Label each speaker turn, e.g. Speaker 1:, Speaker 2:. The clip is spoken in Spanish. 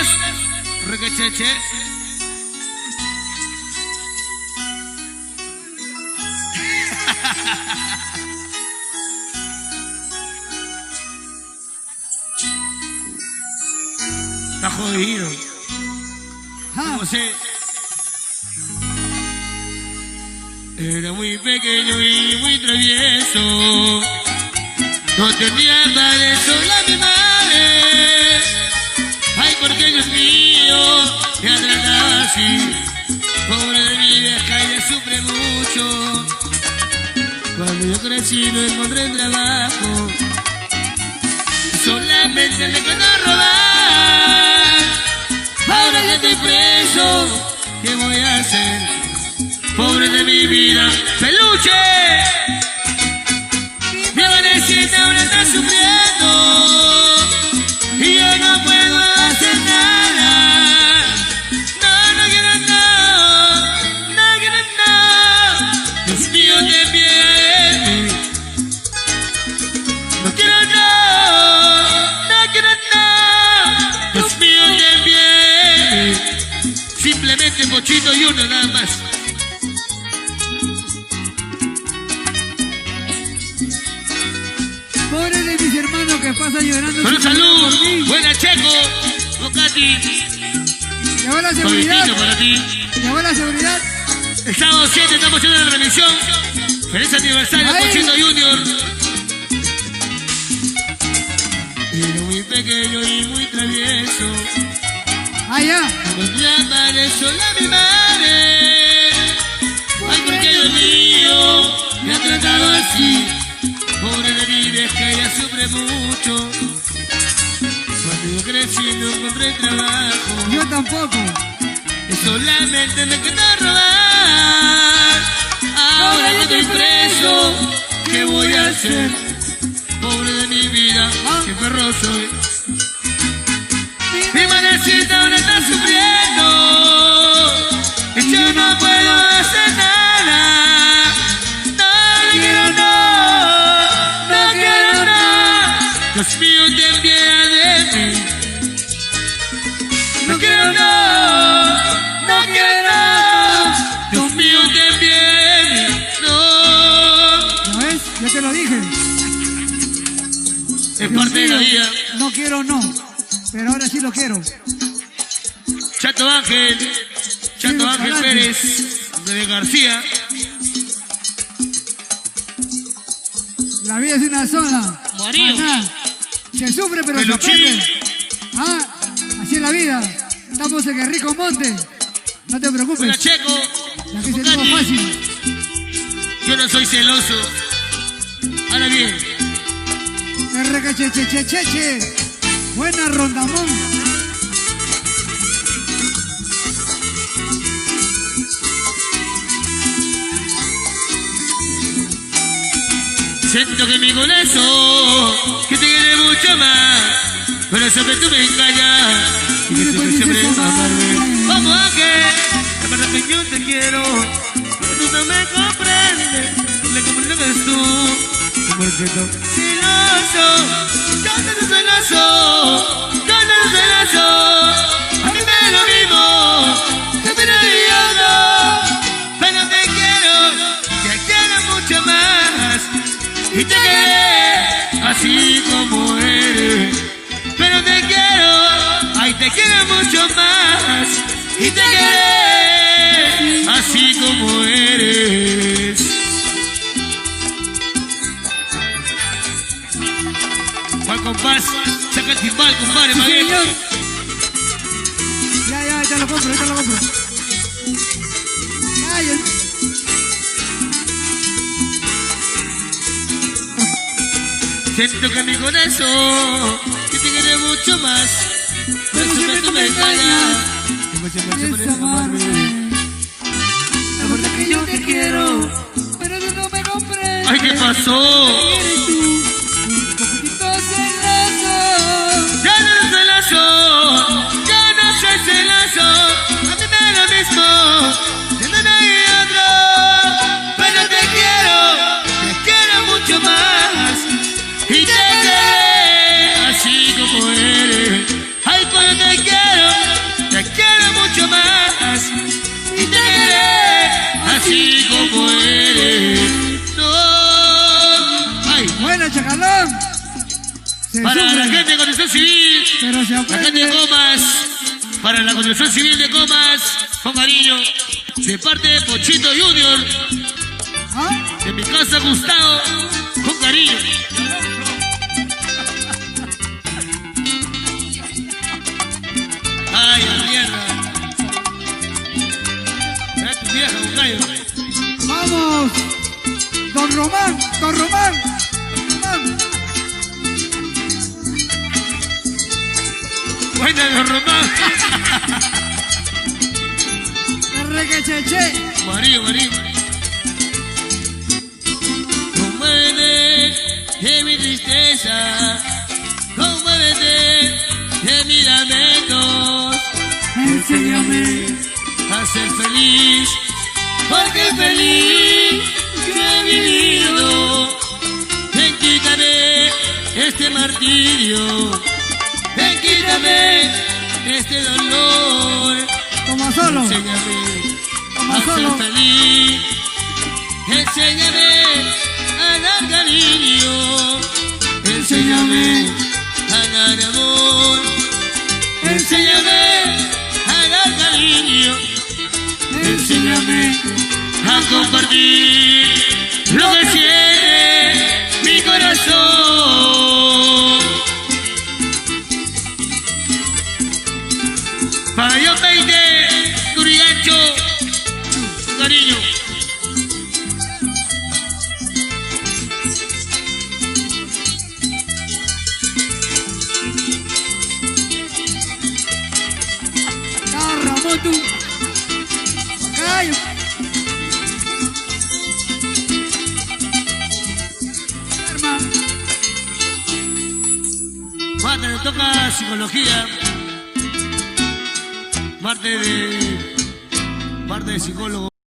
Speaker 1: amigotes. Requecheche. Está jodido. No sé. Era muy pequeño y muy travieso. No tenía padre, sola mi madre. Ay, porque Dios mío me ha tratado así. Pobre de mi vieja, ella sufre mucho. Cuando yo crecí no encontré trabajo. Solamente me quedó robar. Ahora que estoy preso, ¿qué voy a hacer? Pobre de mi vida, peluche. Mi madrecita ahora está sufriendo y yo no puedo hacer nada. No, no quiero no, no quiero no. Dios mío, ten piedad de mí. No quiero no, no quiero no. Dios mío, ten piedad de mí. Simplemente Pochito y uno nada más.
Speaker 2: Pobre de mis hermanos que pasan llorando.
Speaker 1: Con salud, buena Checo, Bocati.
Speaker 2: Llegó la seguridad.
Speaker 1: Para ti.
Speaker 2: Llegó la seguridad.
Speaker 1: El sábado 7 estamos haciendo la transmisión. Feliz aniversario, Pochito Junior. Era muy pequeño y muy travieso.
Speaker 2: Allá.
Speaker 1: Ya padre, sola mi madre. Ay, porque Dios mío me ha tratado así. Pobre de mi vieja, ella sufre mucho. Cuando yo crecí no encontré trabajo.
Speaker 2: Yo tampoco.
Speaker 1: Y solamente me quedé a robar. Ahora que estoy preso, ¿qué voy a hacer? Pobre de mi vida, qué perro soy. Mi madrecita ahora está sufriendo y yo no puedo hacer nada. No quiero no quiero no. Dios mío, ten piedad de mí. No quiero no quiero no. Dios mío, ten piedad de mí. No.
Speaker 2: ¿No ves? Ya te lo dije.
Speaker 1: Es parte de la vida.
Speaker 2: No quiero no. Pero ahora sí lo quiero.
Speaker 1: Chato Ángel Pérez de García.
Speaker 2: La vida es una sola.
Speaker 1: Mario.
Speaker 2: Ajá. Se sufre pero se
Speaker 1: Peluchín.
Speaker 2: aprende. Ah, así es la vida. Estamos en el rico monte. No te preocupes.
Speaker 1: Buena Checo.
Speaker 2: La que se toma fácil.
Speaker 1: Yo no soy celoso. Ahora bien.
Speaker 2: Requechechechecheche. Buena Rondamón.
Speaker 1: Siento que mi corazón, que te quiere mucho más, pero sé que tú me engañas y que siempre amarme. Vamos a que, la verdad que yo te quiero, pero tú no me comprendes, le comprendes tú, porque tú celoso, yo no soy celoso, yo no soy celoso, a mí me da lo mismo, te quiero yo, pero te quiero mucho más. Y te quedé así como eres, pero te quiero, ay te quiero mucho más. Y te quedé así como eres. Juan compás, saca el timbal, compadre, para bien.
Speaker 2: Ya, te lo compro, Ya.
Speaker 1: Siento que mi corazón, que te quiere mucho más, pero siempre tú me engañas, siempre amarme. La verdad que yo te quiero,
Speaker 2: pero tú no me comprendes.
Speaker 1: ay, ¿qué pasó?
Speaker 2: Eres tú, un poquitito celoso.
Speaker 1: Ya no soy celoso, ya no soy celoso, a mí me da lo mismo, de uno y otro, pero te quiero mucho más. Y te quedé así como eres. Ay, pero te quiero así como eres. No. Ay.
Speaker 2: Buena, Chacalón. Se
Speaker 1: Para
Speaker 2: sufre,
Speaker 1: la gente de Construcción Civil,
Speaker 2: pero se
Speaker 1: la gente de
Speaker 2: aprende.
Speaker 1: Comas, para la Construcción Civil de Comas, con cariño, de parte de Pochito Junior,
Speaker 2: ¿Ah?
Speaker 1: de mi casa Gustavo, con cariño. Ay, la mierda. Mira tu vieja, Bucayo.
Speaker 2: Vamos. Don Román, Don Román. Román.
Speaker 1: Buena de Román.
Speaker 2: Requecheche.
Speaker 1: María. Conmuévete de mi tristeza, conmuévete de mis lamentos.
Speaker 2: Enséñame.
Speaker 1: A ser feliz, porque feliz yo he vivido. Ven, quítame este martirio, ven, quítame este dolor.
Speaker 2: Como solo.
Speaker 1: Enséñame
Speaker 2: Como
Speaker 1: a ser
Speaker 2: solo.
Speaker 1: feliz, enséñame a dar cariño, enséñame a dar amor, enséñame a dar cariño, enséñame a compartir lo que siente mi corazón. Para yo peite, Curigancho, cariño.
Speaker 2: Ramón, tú. Callo. Hermano.
Speaker 1: Marta le toca psicología. Parte de psicólogo.